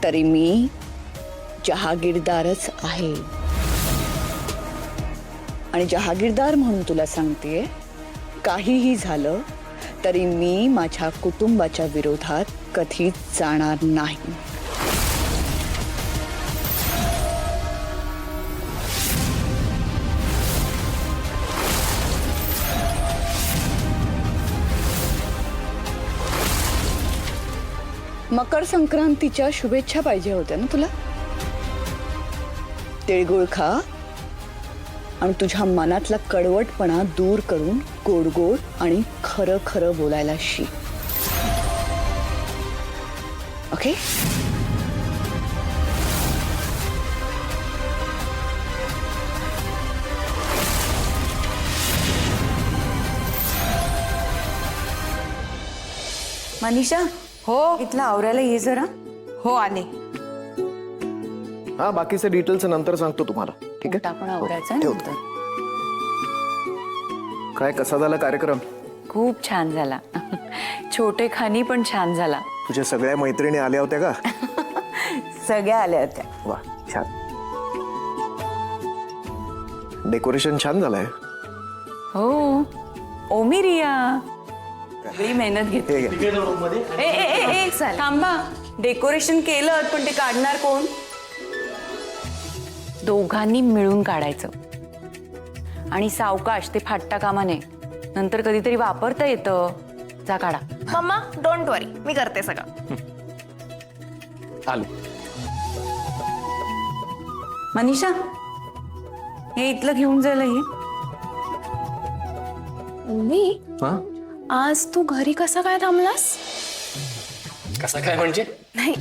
तरी मी जहागीरदारच आहे. आणि जहागीरदार म्हणून तुला सांगतेय, काहीही झालं तरी मी माझ्या कुटुंबाच्या विरोधात कधीच जाणार नाही. मकर संक्रांतीच्या शुभेच्छा पाहिजे होत्या ना तुला. तिळगुळ खा आणि तुझ्या मनातला कडवटपणा दूर करून गोड गोड आणि खरं खरं बोलायला शिक. ओके. मनीषा, हो इथलं आवरायला ये जरा. हो आले. हा, बाकीचे डिटेल्स नंतर सांगतो तुम्हाला. ठीक आहे. आपण आवरायचं ठेव. नंतर. काय कसा झाला कार्यक्रम? खूप छान झाला. छोटे खानी पण छान झाला. तुझ्या सगळ्या मैत्रिणी आल्या होत्या का? सगळ्या आल्या होत्या. वा, छान. डेकोरेशन छान झालंय. हो. ओमी रिया सगळी मेहनत घेते. हे घे. ए ए ए ए थांबा. डेकोरेशन केलं पण ते काढणार कोण? दोघांनी मिळून काढायचं. आणि सावकाश, ते फाटता कामा नये. नंतर कधीतरी वापरता येतं. जा काढा. मम्मा डोंट वरी, मी करते सगळं. आलो. मनीषा, हे इथलं घेऊन जायला ये. मम्मी, हा, आज तू घरी कसा काय थांबलास? कसं काय म्हणजे? नाही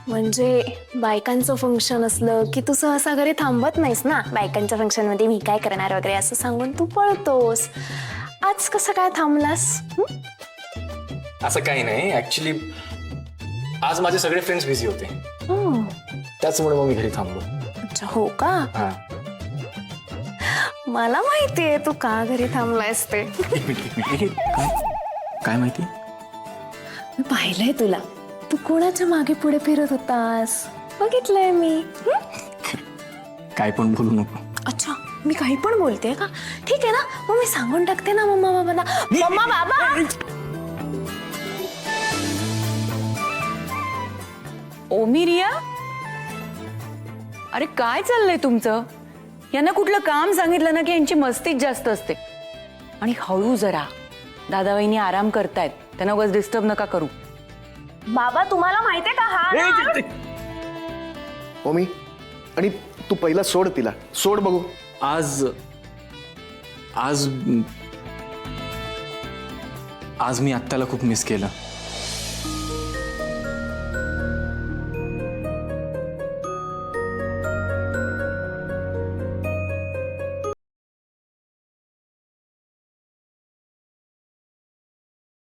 म्हणजे बायकांचं फंक्शन असलं की तू सहसा घरी थांबत नाहीस ना. बायकांच्या फंक्शन मध्ये मी काय करणार वगैरे असं सांगून तू पळतोस. आज कसं काय थांबलास? असं काही नाही. ऍक्च्युली आज माझे सगळे फ्रेंड्स बिझी होते, हं. त्याचमुळे मग मी घरी थांबलो. अच्छा, हो का? हा. मला माहितीये तू का घरी थांबलायस ते. काय माहिती? मी पाहिलंय तुला. तू कोणाच्या मागे पुढे फिरत होतास, बघितलंय मी. काय पण बोलू नको. अच्छा, मी काही पण बोलते का? ठीक आहे ना, मग मी सांगून टाकते ना मम्मा बाबांना. मम्मा बाबा. ओमी रिया, अरे काय चाललंय तुमचं? यांना कुठलं काम सांगितलं ना की यांची मस्तीच जास्त असते. आणि हळू जरा. दादा वहिनी आराम करतायत, त्यांना उगाच डिस्टर्ब नका करू. बाबा, तुम्हाला माहितीये का हा? ओमी, आणि तू पहिला सोड तिला. सोड बघू. आज आज आज मी आत्याला खूप मिस केलं.